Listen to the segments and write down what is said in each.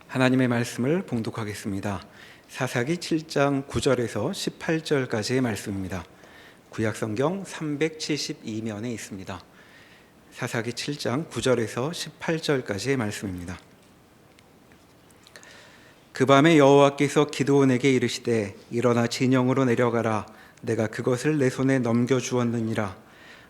하나님의 말씀을 봉독하겠습니다. 사사기 7장 9절에서 18절까지의 말씀입니다. 구약성경 372면에 있습니다. 사사기 7장 9절에서 18절까지의 말씀입니다. 그 밤에 여호와께서 기드온에게 이르시되 일어나 진영으로 내려가라. 내가 그것을 내 손에 넘겨주었느니라.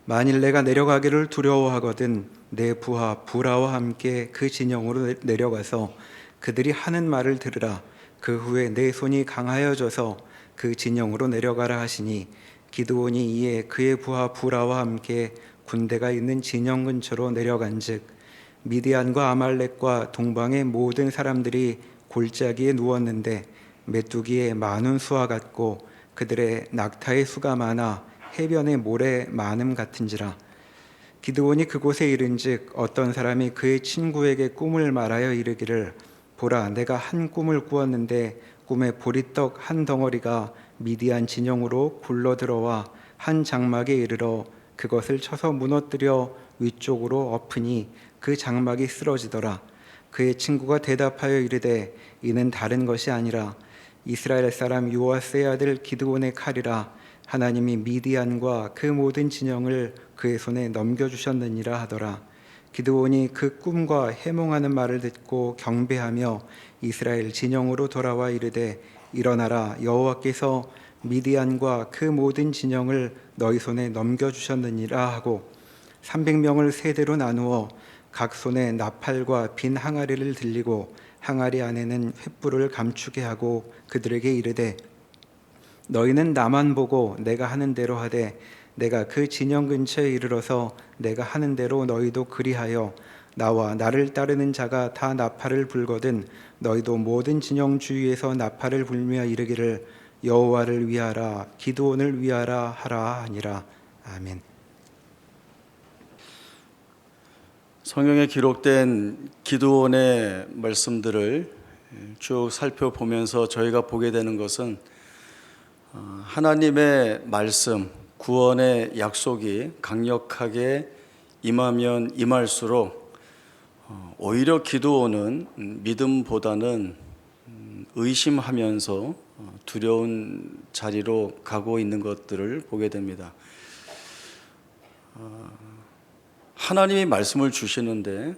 만일 내가 내려가기를 두려워하거든 내 부하 부라와 함께 그 진영으로 내려가서 그들이 하는 말을 들으라. 그 후에 내 손이 강하여져서 그 진영으로 내려가라 하시니 기드온이 이에 그의 부하 부라와 함께 군대가 있는 진영 근처로 내려간즉 미디안과 아말렉과 동방의 모든 사람들이 골짜기에 누웠는데 메뚜기의 많은 수와 같고 그들의 낙타의 수가 많아 해변의 모래 많음 같은지라. 기드온이 그곳에 이른즉 어떤 사람이 그의 친구에게 꿈을 말하여 이르기를 보라, 내가 한 꿈을 꾸었는데 꿈에 보리떡 한 덩어리가 미디안 진영으로 굴러 들어와 한 장막에 이르러 그것을 쳐서 무너뜨려 위쪽으로 엎으니 그 장막이 쓰러지더라. 그의 친구가 대답하여 이르되 이는 다른 것이 아니라 이스라엘 사람 요아스의 아들 기드온의 칼이라. 하나님이 미디안과 그 모든 진영을 그의 손에 넘겨주셨느니라 하더라. 기드온이 그 꿈과 해몽하는 말을 듣고 경배하며 이스라엘 진영으로 돌아와 이르되 일어나라, 여호와께서 미디안과 그 모든 진영을 너희 손에 넘겨주셨느니라 하고 300명을 세대로 나누어 각 손에 나팔과 빈 항아리를 들리고 항아리 안에는 횃불을 감추게 하고 그들에게 이르되 너희는 나만 보고 내가 하는 대로 하되 내가 그 진영 근처에 이르러서 내가 하는 대로 너희도 그리하여 나와 나를 따르는 자가 다 나팔을 불거든 너희도 모든 진영 주위에서 나팔을 불며 이르기를 여호와를 위하라, 기드온을 위하라 하라 하니라. 아멘. 성경에 기록된 기드온의 말씀들을 쭉 살펴보면서 저희가 보게 되는 것은 하나님의 말씀, 구원의 약속이 강력하게 임하면 임할수록 오히려 기드온은 믿음보다는 의심하면서 두려운 자리로 가고 있는 것들을 보게 됩니다. 하나님이 말씀을 주시는데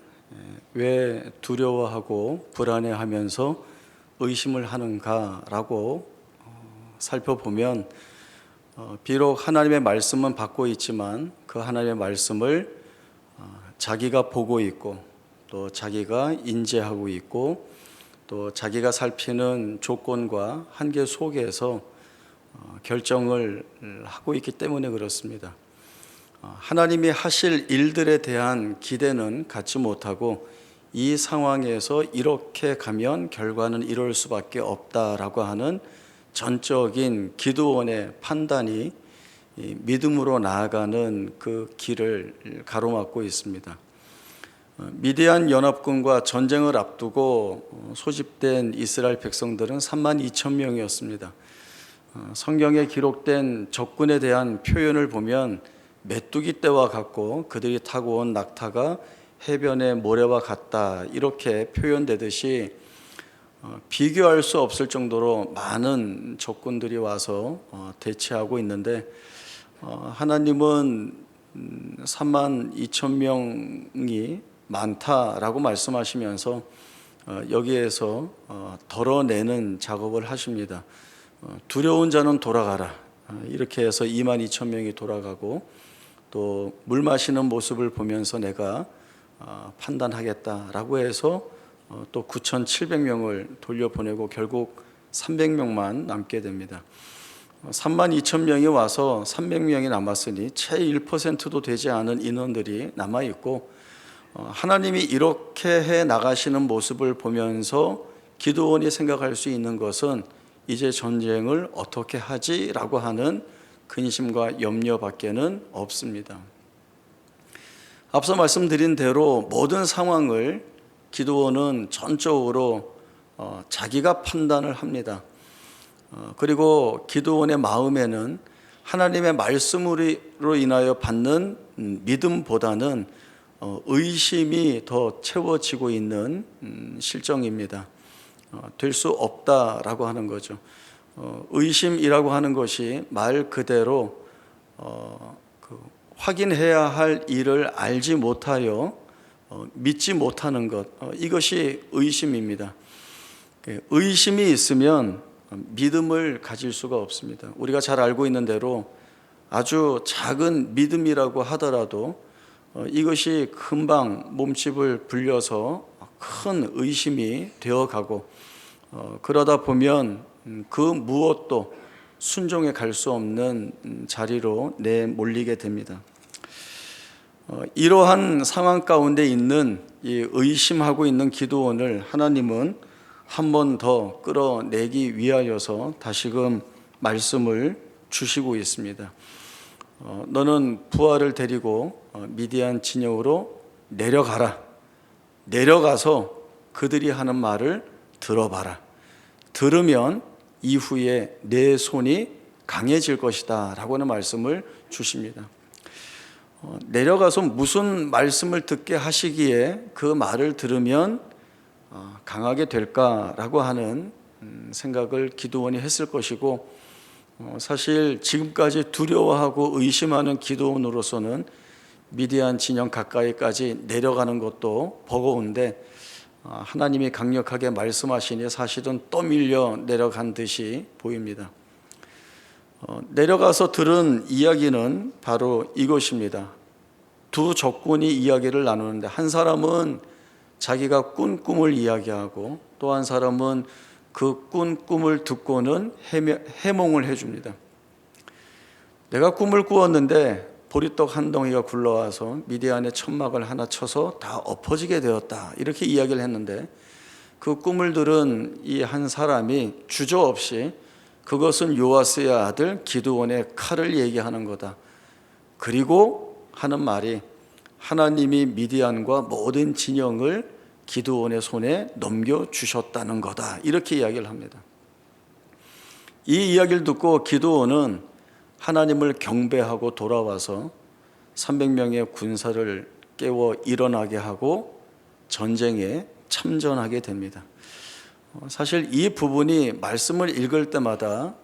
왜 두려워하고 불안해하면서 의심을 하는가라고 살펴보면 비록 하나님의 말씀은 받고 있지만 그 하나님의 말씀을 자기가 보고 있고 또 자기가 인지하고 있고 또 자기가 살피는 조건과 한계 속에서 결정을 하고 있기 때문에 그렇습니다. 하나님이 하실 일들에 대한 기대는 갖지 못하고 이 상황에서 이렇게 가면 결과는 이럴 수밖에 없다라고 하는 전적인 기드온의 판단이 믿음으로 나아가는 그 길을 가로막고 있습니다. 미디안 연합군과 전쟁을 앞두고 소집된 이스라엘 백성들은 32,000명이었습니다. 성경에 기록된 적군에 대한 표현을 보면 메뚜기 떼와 같고 그들이 타고 온 낙타가 해변의 모래와 같다 이렇게 표현되듯이 비교할 수 없을 정도로 많은 적군들이 와서 대치하고 있는데 하나님은 32,000명이 많다라고 말씀하시면서 여기에서 덜어내는 작업을 하십니다. 두려운 자는 돌아가라 이렇게 해서 22,000명이 돌아가고 또 물 마시는 모습을 보면서 내가 판단하겠다라고 해서 또 9,700명을 돌려보내고 결국 300명만 남게 됩니다. 32,000명이 와서 300명이 남았으니 채 1%도 되지 않은 인원들이 남아있고 하나님이 이렇게 해 나가시는 모습을 보면서 기드온이 생각할 수 있는 것은 이제 전쟁을 어떻게 하지라고 하는 근심과 염려밖에는 없습니다. 앞서 말씀드린 대로 모든 상황을 기드온은 전적으로 자기가 판단을 합니다. 그리고 기드온의 마음에는 하나님의 말씀으로 인하여 받는 믿음보다는 의심이 더 채워지고 있는 실정입니다. 될 수 없다라고 하는 거죠. 의심이라고 하는 것이 말 그대로 확인해야 할 일을 알지 못하여 믿지 못하는 것, 이것이 의심입니다. 의심이 있으면 믿음을 가질 수가 없습니다. 우리가 잘 알고 있는 대로 아주 작은 믿음이라고 하더라도 이것이 금방 몸집을 불려서 큰 의심이 되어가고, 그러다 보면 그 무엇도 순종해 갈 수 없는 자리로 내몰리게 됩니다. 이러한 상황 가운데 있는 이 의심하고 있는 기드온을 하나님은 한 번 더 끌어내기 위하여서 다시금 말씀을 주시고 있습니다. 너는 부하를 데리고 미디안 진영으로 내려가라. 내려가서 그들이 하는 말을 들어봐라. 들으면 이후에 내 손이 강해질 것이다 라고는 말씀을 주십니다. 내려가서 무슨 말씀을 듣게 하시기에 그 말을 들으면 강하게 될까라고 하는 생각을 기드온이 했을 것이고, 사실 지금까지 두려워하고 의심하는 기드온으로서는 미디안 진영 가까이까지 내려가는 것도 버거운데, 하나님이 강력하게 말씀하시니 사실은 떠밀려 내려간 듯이 보입니다. 내려가서 들은 이야기는 바로 이것입니다. 두 적군이 이야기를 나누는데, 한 사람은 자기가 꾼 꿈을 이야기하고 또 한 사람은 그 꾼 꿈을 듣고는 해몽을 해줍니다. 내가 꿈을 꾸었는데 보리떡 한 덩이가 굴러와서 미디안의 천막을 하나 쳐서 다 엎어지게 되었다, 이렇게 이야기를 했는데, 그 꿈을 들은 이 한 사람이 주저없이 그것은 요아스의 아들 기드온의 칼을 얘기하는 거다, 그리고 하는 말이 하나님이 미디안과 모든 진영을 기드온의 손에 넘겨주셨다는 거다, 이렇게 이야기를 합니다. 이 이야기를 듣고 기드온은 하나님을 경배하고 돌아와서 300명의 군사를 깨워 일어나게 하고 전쟁에 참전하게 됩니다. 사실 이 부분이 말씀을 읽을 때마다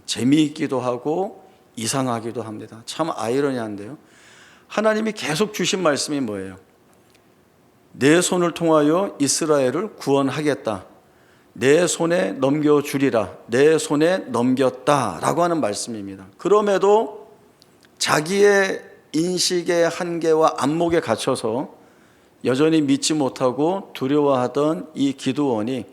재미있기도 하고 이상하기도 합니다. 참 아이러니한데요. 하나님이 계속 주신 말씀이 뭐예요? 내 손을 통하여 이스라엘을 구원하겠다, 내 손에 넘겨주리라, 내 손에 넘겼다라고 하는 말씀입니다. 그럼에도 자기의 인식의 한계와 안목에 갇혀서 여전히 믿지 못하고 두려워하던 이 기드온이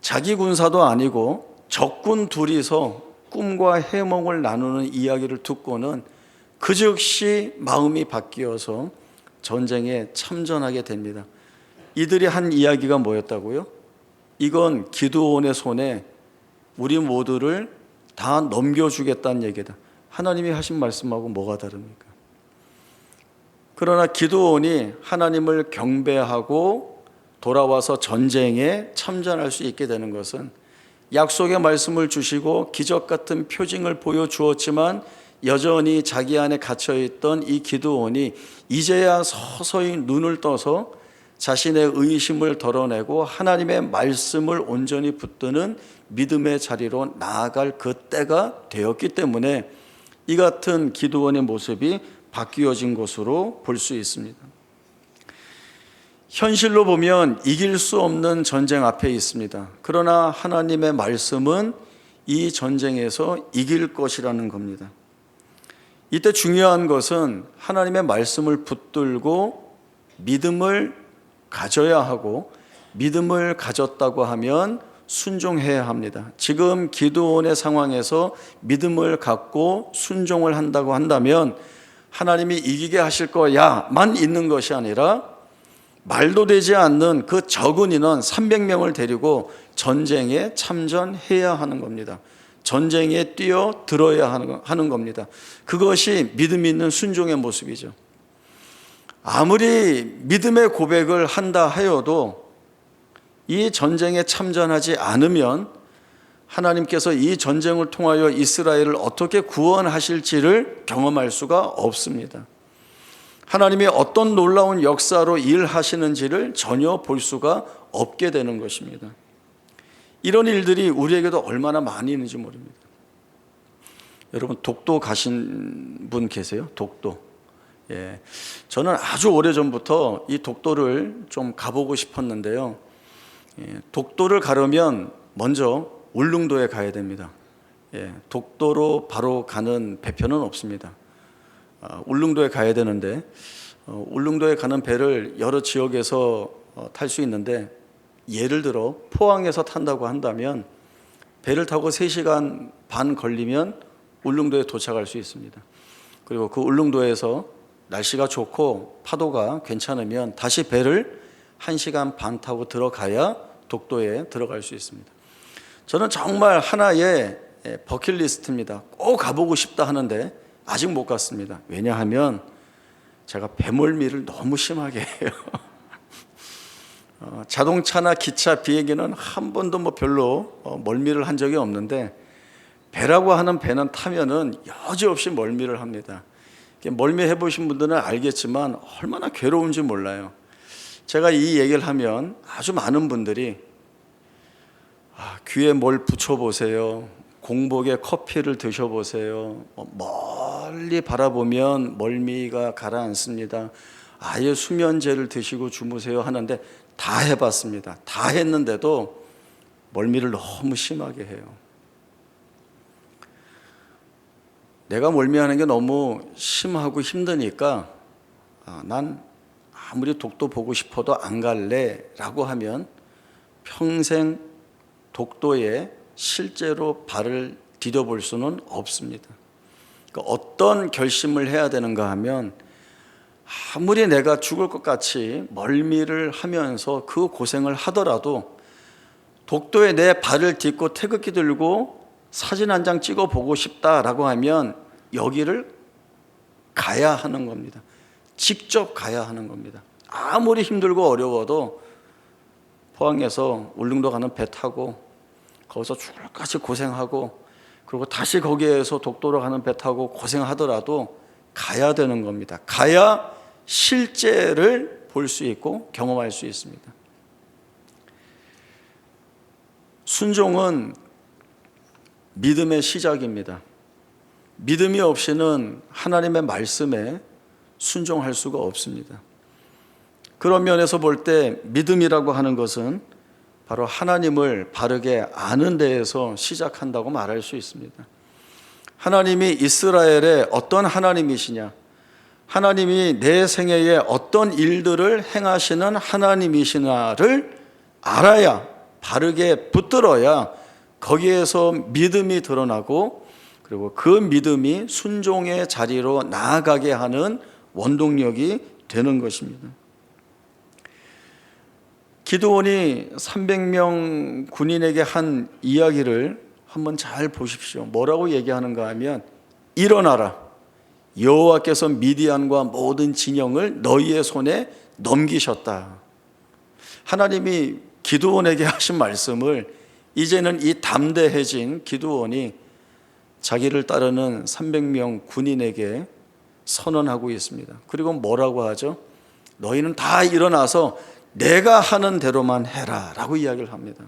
자기 군사도 아니고 적군 둘이서 꿈과 해몽을 나누는 이야기를 듣고는 그 즉시 마음이 바뀌어서 전쟁에 참전하게 됩니다. 이들이 한 이야기가 뭐였다고요? 이건 기드온의 손에 우리 모두를 다 넘겨주겠다는 얘기다. 하나님이 하신 말씀하고 뭐가 다릅니까? 그러나 기드온이 하나님을 경배하고 돌아와서 전쟁에 참전할 수 있게 되는 것은 약속의 말씀을 주시고 기적 같은 표징을 보여주었지만 여전히 자기 안에 갇혀있던 이 기드온이 이제야 서서히 눈을 떠서 자신의 의심을 덜어내고 하나님의 말씀을 온전히 붙드는 믿음의 자리로 나아갈 그 때가 되었기 때문에 이 같은 기드온의 모습이 바뀌어진 것으로 볼 수 있습니다. 현실로 보면 이길 수 없는 전쟁 앞에 있습니다. 그러나 하나님의 말씀은 이 전쟁에서 이길 것이라는 겁니다. 이때 중요한 것은 하나님의 말씀을 붙들고 믿음을 가져야 하고, 믿음을 가졌다고 하면 순종해야 합니다. 지금 기드온의 상황에서 믿음을 갖고 순종을 한다고 한다면 하나님이 이기게 하실 거야만 있는 것이 아니라 말도 되지 않는 그 적은 인원 300명을 데리고 전쟁에 참전해야 하는 겁니다. 전쟁에 뛰어들어야 하는 겁니다. 그것이 믿음 있는 순종의 모습이죠. 아무리 믿음의 고백을 한다 하여도 이 전쟁에 참전하지 않으면 하나님께서 이 전쟁을 통하여 이스라엘을 어떻게 구원하실지를 경험할 수가 없습니다. 하나님이 어떤 놀라운 역사로 일하시는지를 전혀 볼 수가 없게 되는 것입니다. 이런 일들이 우리에게도 얼마나 많이 있는지 모릅니다. 여러분, 독도 가신 분 계세요? 독도. 예. 저는 아주 오래전부터 이 독도를 좀 가보고 싶었는데요. 예. 독도를 가려면 먼저 울릉도에 가야 됩니다. 예. 독도로 바로 가는 배편은 없습니다. 울릉도에 가야 되는데 울릉도에 가는 배를 여러 지역에서 탈 수 있는데, 예를 들어 포항에서 탄다고 한다면 배를 타고 3시간 반 걸리면 울릉도에 도착할 수 있습니다. 그리고 그 울릉도에서 날씨가 좋고 파도가 괜찮으면 다시 배를 1시간 반 타고 들어가야 독도에 들어갈 수 있습니다. 저는 정말 하나의 버킷리스트입니다. 꼭 가보고 싶다 하는데 아직 못 갔습니다. 왜냐하면 제가 배멀미를 너무 심하게 해요. 자동차나 기차, 비행기는 한 번도 별로 멀미를 한 적이 없는데, 배라고 하는 배는 타면은 여지없이 멀미를 합니다. 멀미 해보신 분들은 알겠지만 얼마나 괴로운지 몰라요. 제가 이 얘기를 하면 아주 많은 분들이 귀에 뭘 붙여보세요, 공복에 커피를 드셔보세요, 멀리 바라보면 멀미가 가라앉습니다, 아예 수면제를 드시고 주무세요 하는데 다 해봤습니다. 다 했는데도 멀미를 너무 심하게 해요. 내가 멀미하는 게 너무 심하고 힘드니까 난 아무리 독도 보고 싶어도 안 갈래 라고 하면 평생 독도에 실제로 발을 디뎌볼 수는 없습니다. 그러니까 어떤 결심을 해야 되는가 하면, 아무리 내가 죽을 것 같이 멀미를 하면서 그 고생을 하더라도 독도에 내 발을 딛고 태극기 들고 사진 한 장 찍어 보고 싶다라고 하면 여기를 가야 하는 겁니다. 직접 가야 하는 겁니다. 아무리 힘들고 어려워도 포항에서 울릉도 가는 배 타고 거기서 죽을 것 같이 고생하고, 그리고 다시 거기에서 독도로 가는 배 타고 고생하더라도 가야 되는 겁니다. 가야 실제를 볼 수 있고 경험할 수 있습니다. 순종은 믿음의 시작입니다. 믿음이 없이는 하나님의 말씀에 순종할 수가 없습니다. 그런 면에서 볼 때 믿음이라고 하는 것은 바로 하나님을 바르게 아는 데에서 시작한다고 말할 수 있습니다. 하나님이 이스라엘의 어떤 하나님이시냐, 하나님이 내 생애에 어떤 일들을 행하시는 하나님이시냐를 알아야, 바르게 붙들어야 거기에서 믿음이 드러나고, 그리고 그 믿음이 순종의 자리로 나아가게 하는 원동력이 되는 것입니다. 기드온이 300명 군인에게 한 이야기를 한번 잘 보십시오. 뭐라고 얘기하는가 하면, 일어나라, 여호와께서 미디안과 모든 진영을 너희의 손에 넘기셨다. 하나님이 기드온에게 하신 말씀을 이제는 이 담대해진 기드온이 자기를 따르는 300명 군인에게 선언하고 있습니다. 그리고 뭐라고 하죠? 너희는 다 일어나서 내가 하는 대로만 해라 라고 이야기를 합니다.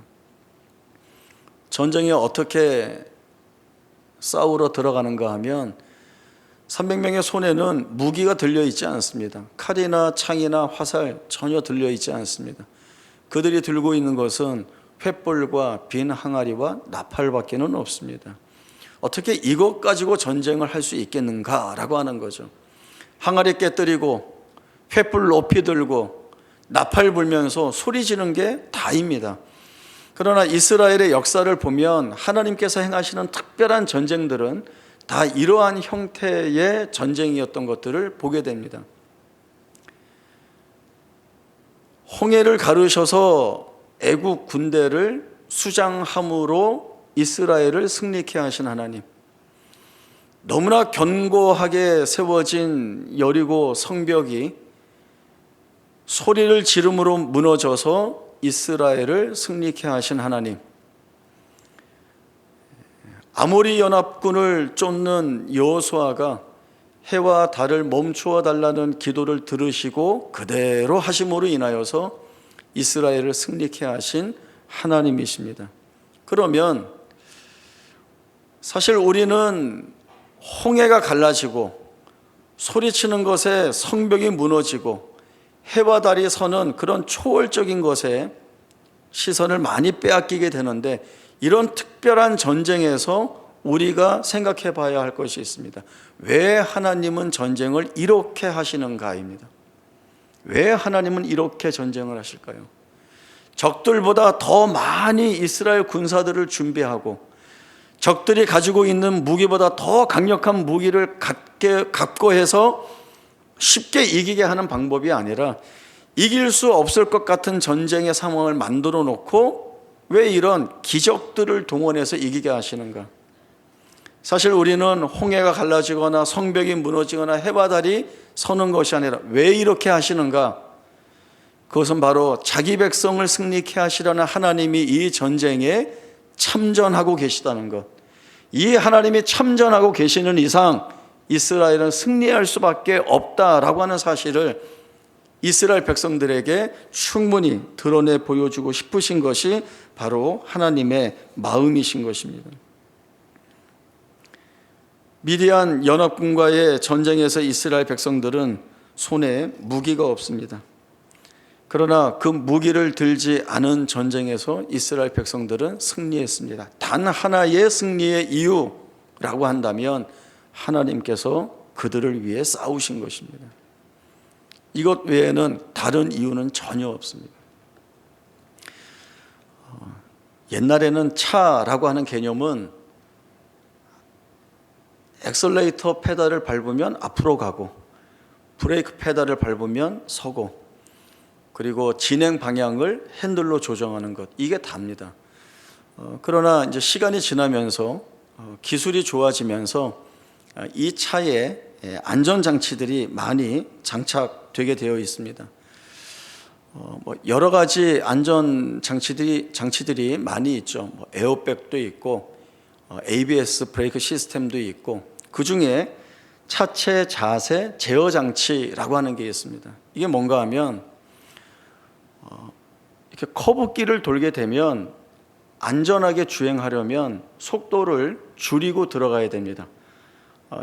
전쟁에 어떻게 싸우러 들어가는가 하면 300명의 손에는 무기가 들려있지 않습니다. 칼이나 창이나 화살 전혀 들려있지 않습니다. 그들이 들고 있는 것은 횃불과 빈 항아리와 나팔밖에는 없습니다. 어떻게 이것 가지고 전쟁을 할 수 있겠는가라고 하는 거죠. 항아리 깨뜨리고 횃불 높이 들고 나팔 불면서 소리 지르는 게 다입니다. 그러나 이스라엘의 역사를 보면 하나님께서 행하시는 특별한 전쟁들은 다 이러한 형태의 전쟁이었던 것들을 보게 됩니다. 홍해를 가르셔서 애국 군대를 수장함으로 이스라엘을 승리케 하신 하나님, 너무나 견고하게 세워진 여리고 성벽이 소리를 지름으로 무너져서 이스라엘을 승리케 하신 하나님, 아모리 연합군을 쫓는 여호수아가 해와 달을 멈추어 달라는 기도를 들으시고 그대로 하심으로 인하여서 이스라엘을 승리케 하신 하나님이십니다. 그러면 사실 우리는 홍해가 갈라지고 소리치는 것에 성벽이 무너지고 해와 달이 서는 그런 초월적인 것에 시선을 많이 빼앗기게 되는데, 이런 특별한 전쟁에서 우리가 생각해 봐야 할 것이 있습니다. 왜 하나님은 전쟁을 이렇게 하시는가입니다. 왜 하나님은 이렇게 전쟁을 하실까요? 적들보다 더 많이 이스라엘 군사들을 준비하고 적들이 가지고 있는 무기보다 더 강력한 무기를 갖고 해서 쉽게 이기게 하는 방법이 아니라 이길 수 없을 것 같은 전쟁의 상황을 만들어 놓고 왜 이런 기적들을 동원해서 이기게 하시는가? 사실 우리는 홍해가 갈라지거나 성벽이 무너지거나 해와 달이 서는 것이 아니라 왜 이렇게 하시는가? 그것은 바로 자기 백성을 승리케 하시려는 하나님이 이 전쟁에 참전하고 계시다는 것. 이 하나님이 참전하고 계시는 이상 이스라엘은 승리할 수밖에 없다라고 하는 사실을 이스라엘 백성들에게 충분히 드러내 보여주고 싶으신 것이 바로 하나님의 마음이신 것입니다. 미디안 연합군과의 전쟁에서 이스라엘 백성들은 손에 무기가 없습니다. 그러나 그 무기를 들지 않은 전쟁에서 이스라엘 백성들은 승리했습니다. 단 하나의 승리의 이유라고 한다면 하나님께서 그들을 위해 싸우신 것입니다. 이것 외에는 다른 이유는 전혀 없습니다. 옛날에는 차라고 하는 개념은 엑셀레이터 페달을 밟으면 앞으로 가고 브레이크 페달을 밟으면 서고 그리고 진행 방향을 핸들로 조정하는 것, 이게 답니다. 그러나 이제 시간이 지나면서 기술이 좋아지면서 이 차에 안전장치들이 많이 장착되게 되어 있습니다. 여러 가지 장치들이 많이 있죠. 에어백도 있고 ABS 브레이크 시스템도 있고, 그 중에 차체 자세 제어 장치라고 하는 게 있습니다. 이게 뭔가 하면 이렇게 커브길을 돌게 되면 안전하게 주행하려면 속도를 줄이고 들어가야 됩니다.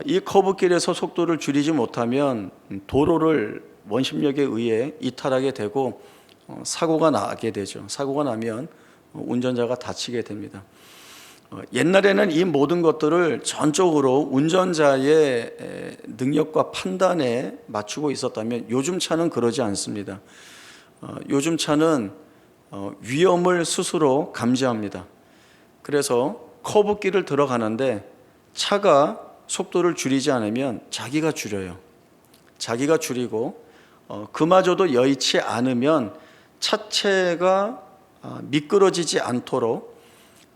이 커브길에서 속도를 줄이지 못하면 도로를 원심력에 의해 이탈하게 되고 사고가 나게 되죠. 사고가 나면 운전자가 다치게 됩니다. 옛날에는 이 모든 것들을 전적으로 운전자의 능력과 판단에 맞추고 있었다면 요즘 차는 그러지 않습니다. 요즘 차는 위험을 스스로 감지합니다. 그래서 커브길을 들어가는데 차가 속도를 줄이지 않으면 자기가 줄여요. 자기가 줄이고 그마저도 여의치 않으면 차체가 미끄러지지 않도록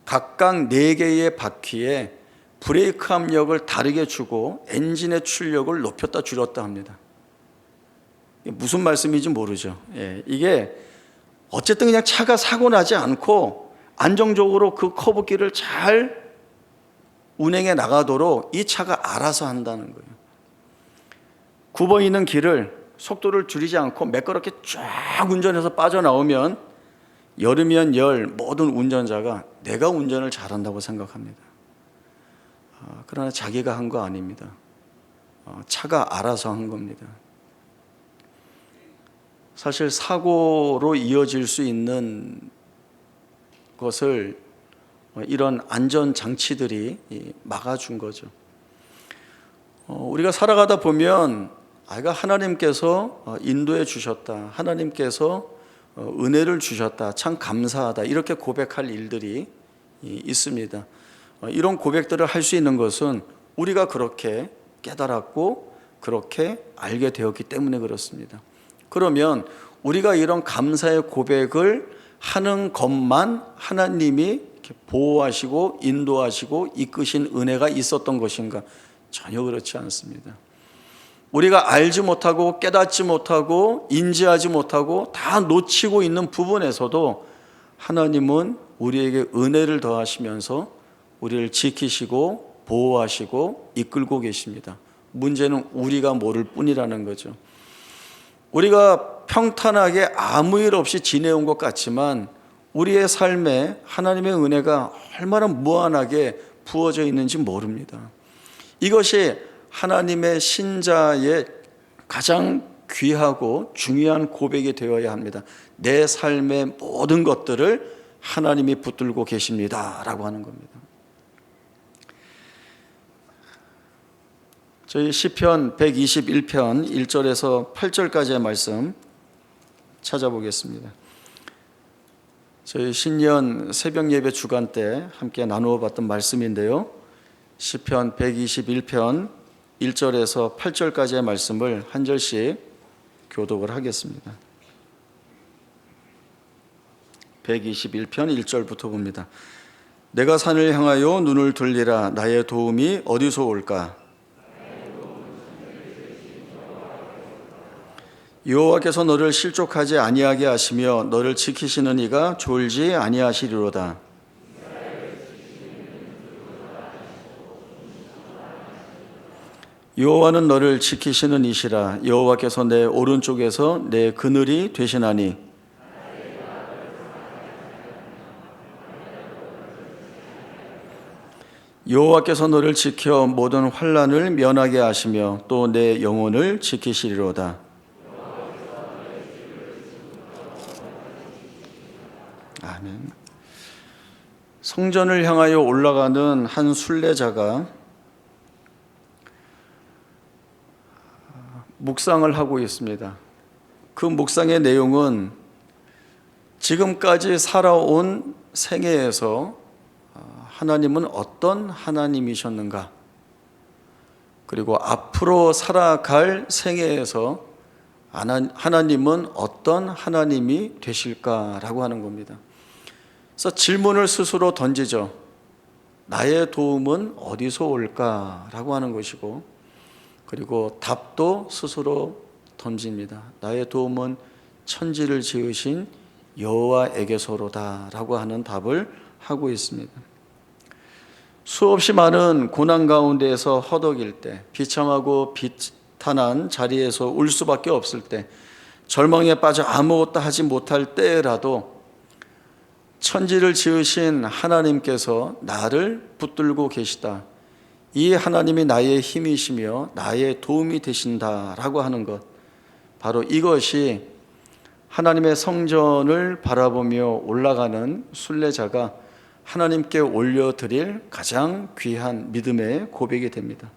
각각 4개의 바퀴에 브레이크 압력을 다르게 주고 엔진의 출력을 높였다 줄였다 합니다. 무슨 말씀인지 모르죠. 이게 어쨌든 그냥 차가 사고 나지 않고 안정적으로 그 커브길을 잘 운행해 나가도록 이 차가 알아서 한다는 거예요. 굽어 있는 길을 속도를 줄이지 않고 매끄럽게 쫙 운전해서 빠져나오면 여름이면 모든 운전자가 내가 운전을 잘한다고 생각합니다. 그러나 자기가 한 거 아닙니다. 차가 알아서 한 겁니다. 사실 사고로 이어질 수 있는 것을 이런 안전장치들이 막아준 거죠. 우리가 살아가다 보면 하나님께서 인도해 주셨다, 하나님께서 은혜를 주셨다, 참 감사하다, 이렇게 고백할 일들이 있습니다. 이런 고백들을 할 수 있는 것은 우리가 그렇게 깨달았고 그렇게 알게 되었기 때문에 그렇습니다. 그러면 우리가 이런 감사의 고백을 하는 것만 하나님이 이렇게 보호하시고 인도하시고 이끄신 은혜가 있었던 것인가? 전혀 그렇지 않습니다. 우리가 알지 못하고 깨닫지 못하고 인지하지 못하고 다 놓치고 있는 부분에서도 하나님은 우리에게 은혜를 더하시면서 우리를 지키시고 보호하시고 이끌고 계십니다. 문제는 우리가 모를 뿐이라는 거죠. 우리가 평탄하게 아무 일 없이 지내온 것 같지만 우리의 삶에 하나님의 은혜가 얼마나 무한하게 부어져 있는지 모릅니다. 이것이 하나님의 신자의 가장 귀하고 중요한 고백이 되어야 합니다. 내 삶의 모든 것들을 하나님이 붙들고 계십니다 라고 하는 겁니다. 저희 시편 121편 1절에서 8절까지의 말씀 찾아보겠습니다. 저희 신년 새벽 예배 주간 때 함께 나누어 봤던 말씀인데요. 시편 121편 1절에서 8절까지의 말씀을 한 절씩 교독을 하겠습니다. 121편 1절부터 봅니다. 내가 산을 향하여 눈을 돌리라. 나의 도움이 어디서 올까? 여호와께서 너를 실족하지 아니하게 하시며 너를 지키시는 이가 졸지 아니하시리로다. 여호와는 너를 지키시는 이시라. 여호와께서 내 오른쪽에서 내 그늘이 되시나니 여호와께서 너를 지켜 모든 환난을 면하게 하시며 또 내 영혼을 지키시리로다. 아멘. 성전을 향하여 올라가는 한 순례자가 묵상을 하고 있습니다. 그 묵상의 내용은 지금까지 살아온 생애에서 하나님은 어떤 하나님이셨는가, 그리고 앞으로 살아갈 생애에서 하나님은 어떤 하나님이 되실까라고 하는 겁니다. 그래서 질문을 스스로 던지죠. 나의 도움은 어디서 올까라고 하는 것이고, 그리고 답도 스스로 던집니다. 나의 도움은 천지를 지으신 여호와에게서로다라고 하는 답을 하고 있습니다. 수없이 많은 고난 가운데에서 허덕일 때, 비참하고 비탄한 자리에서 울 수밖에 없을 때, 절망에 빠져 아무것도 하지 못할 때라도 천지를 지으신 하나님께서 나를 붙들고 계시다. 이 하나님이 나의 힘이시며 나의 도움이 되신다라고 하는 것, 바로 이것이 하나님의 성전을 바라보며 올라가는 순례자가 하나님께 올려드릴 가장 귀한 믿음의 고백이 됩니다.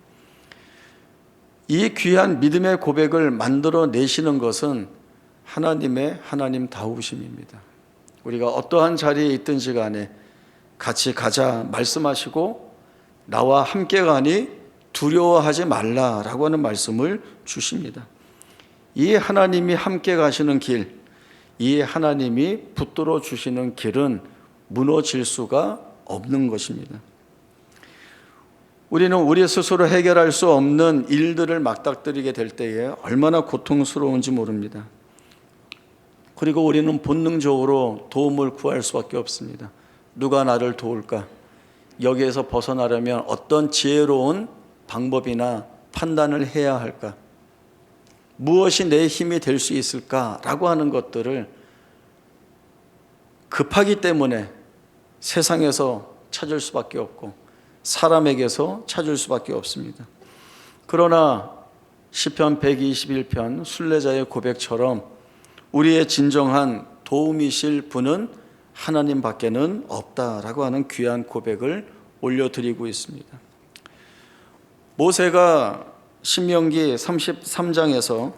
이 귀한 믿음의 고백을 만들어내시는 것은 하나님의 하나님다우심입니다. 우리가 어떠한 자리에 있든지 간에 같이 가자 말씀하시고 나와 함께 가니 두려워하지 말라라고 하는 말씀을 주십니다. 이 하나님이 함께 가시는 길, 이 하나님이 붙들어 주시는 길은 무너질 수가 없는 것입니다. 우리는 우리 스스로 해결할 수 없는 일들을 맞닥뜨리게 될 때에 얼마나 고통스러운지 모릅니다. 그리고 우리는 본능적으로 도움을 구할 수밖에 없습니다. 누가 나를 도울까? 여기에서 벗어나려면 어떤 지혜로운 방법이나 판단을 해야 할까? 무엇이 내 힘이 될 수 있을까라고 하는 것들을 급하기 때문에 세상에서 찾을 수밖에 없고 사람에게서 찾을 수밖에 없습니다. 그러나 시편 121편 순례자의 고백처럼 우리의 진정한 도움이실 분은 하나님 밖에는 없다라고 하는 귀한 고백을 올려드리고 있습니다. 모세가 신명기 33장에서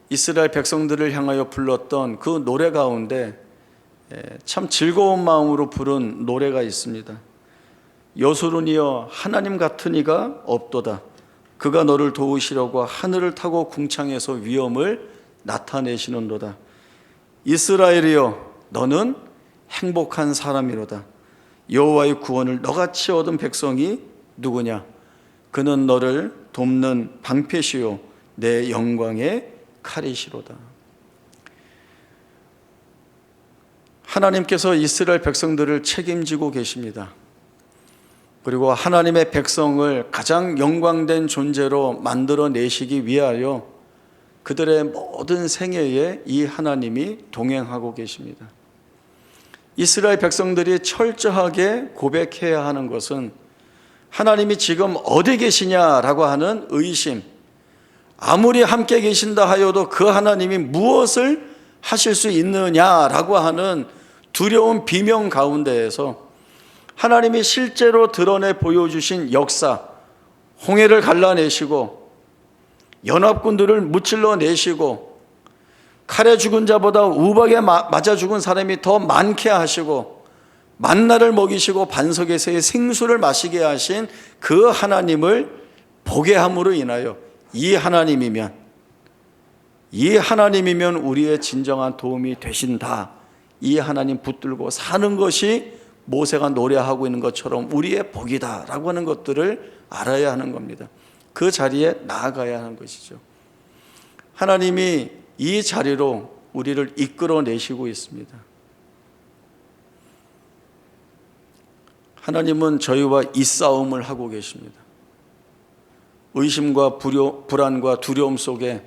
이스라엘 백성들을 향하여 불렀던 그 노래 가운데 참 즐거운 마음으로 부른 노래가 있습니다. 여수론이여 하나님 같은 이가 없도다. 그가 너를 도우시려고 하늘을 타고 궁창에서 위엄을 나타내시는도다. 이스라엘이여 너는 행복한 사람이로다. 여호와의 구원을 너같이 얻은 백성이 누구냐? 그는 너를 돕는 방패시요 내 영광의 칼이시로다. 하나님께서 이스라엘 백성들을 책임지고 계십니다. 그리고 하나님의 백성을 가장 영광된 존재로 만들어내시기 위하여 그들의 모든 생애에 이 하나님이 동행하고 계십니다. 이스라엘 백성들이 철저하게 고백해야 하는 것은 하나님이 지금 어디 계시냐라고 하는 의심, 아무리 함께 계신다 하여도 그 하나님이 무엇을 하실 수 있느냐라고 하는 두려운 비명 가운데에서 하나님이 실제로 드러내 보여주신 역사, 홍해를 갈라내시고 연합군들을 무찔러 내시고 칼에 죽은 자보다 우박에 맞아 죽은 사람이 더 많게 하시고 만나를 먹이시고 반석에서의 생수를 마시게 하신 그 하나님을 보게 함으로 인하여 이 하나님이면 우리의 진정한 도움이 되신다, 이 하나님 붙들고 사는 것이 모세가 노래하고 있는 것처럼 우리의 복이다 라고 하는 것들을 알아야 하는 겁니다. 그 자리에 나아가야 하는 것이죠. 하나님이 이 자리로 우리를 이끌어내시고 있습니다. 하나님은 저희와 이 싸움을 하고 계십니다. 의심과 불안과 두려움 속에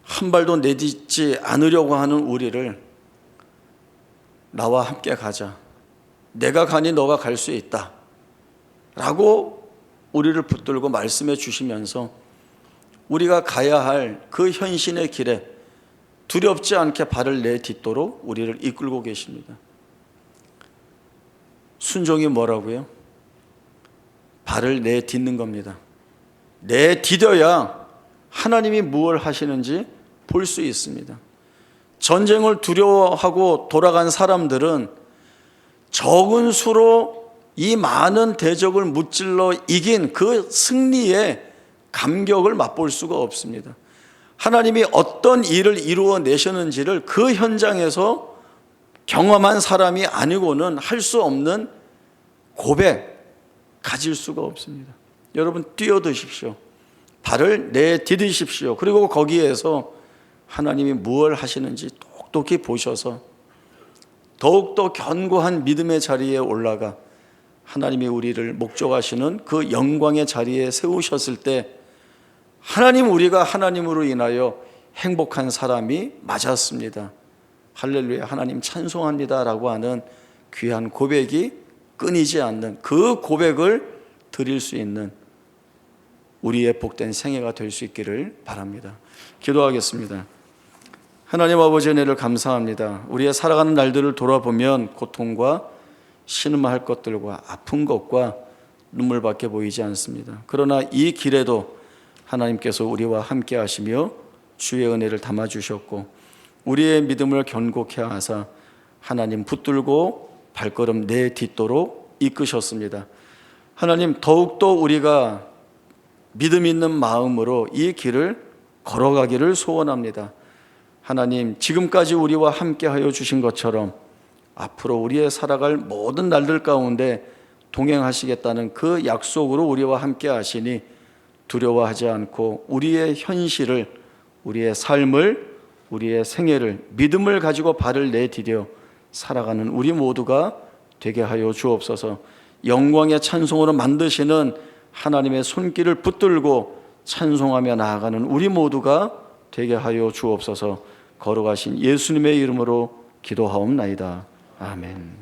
한 발도 내딛지 않으려고 하는 우리를 나와 함께 가자, 내가 가니 너가 갈 수 있다 라고 우리를 붙들고 말씀해 주시면서 우리가 가야 할 그 현신의 길에 두렵지 않게 발을 내딛도록 우리를 이끌고 계십니다. 순종이 뭐라고요? 발을 내딛는 겁니다. 내디뎌야 하나님이 무엇을 하시는지 볼 수 있습니다. 전쟁을 두려워하고 돌아간 사람들은 적은 수로 이 많은 대적을 무찔러 이긴 그 승리의 감격을 맛볼 수가 없습니다. 하나님이 어떤 일을 이루어 내셨는지를 그 현장에서 경험한 사람이 아니고는 할 수 없는 고백 가질 수가 없습니다. 여러분 뛰어드십시오. 발을 내디디십시오. 그리고 거기에서 하나님이 무엇을 하시는지 똑똑히 보셔서 더욱더 견고한 믿음의 자리에 올라가 하나님이 우리를 목적하시는 그 영광의 자리에 세우셨을 때 하나님, 우리가 하나님으로 인하여 행복한 사람이 맞았습니다, 할렐루야, 하나님 찬송합니다 라고 하는 귀한 고백이 끊이지 않는 그 고백을 드릴 수 있는 우리의 복된 생애가 될 수 있기를 바랍니다. 기도하겠습니다. 하나님 아버지, 은혜를 감사합니다. 우리의 살아가는 날들을 돌아보면 고통과 신음할 것들과 아픈 것과 눈물밖에 보이지 않습니다. 그러나 이 길에도 하나님께서 우리와 함께 하시며 주의 은혜를 담아주셨고 우리의 믿음을 견고케 하사 하나님 붙들고 발걸음 내딛도록 이끄셨습니다. 하나님, 더욱더 우리가 믿음 있는 마음으로 이 길을 걸어가기를 소원합니다. 하나님, 지금까지 우리와 함께하여 주신 것처럼 앞으로 우리의 살아갈 모든 날들 가운데 동행하시겠다는 그 약속으로 우리와 함께 하시니 두려워하지 않고 우리의 현실을, 우리의 삶을, 우리의 생애를 믿음을 가지고 발을 내디뎌 살아가는 우리 모두가 되게 하여 주옵소서. 영광의 찬송으로 만드시는 하나님의 손길을 붙들고 찬송하며 나아가는 우리 모두가 되게 하여 주옵소서. 거룩하신 예수님의 이름으로 기도하옵나이다. 아멘.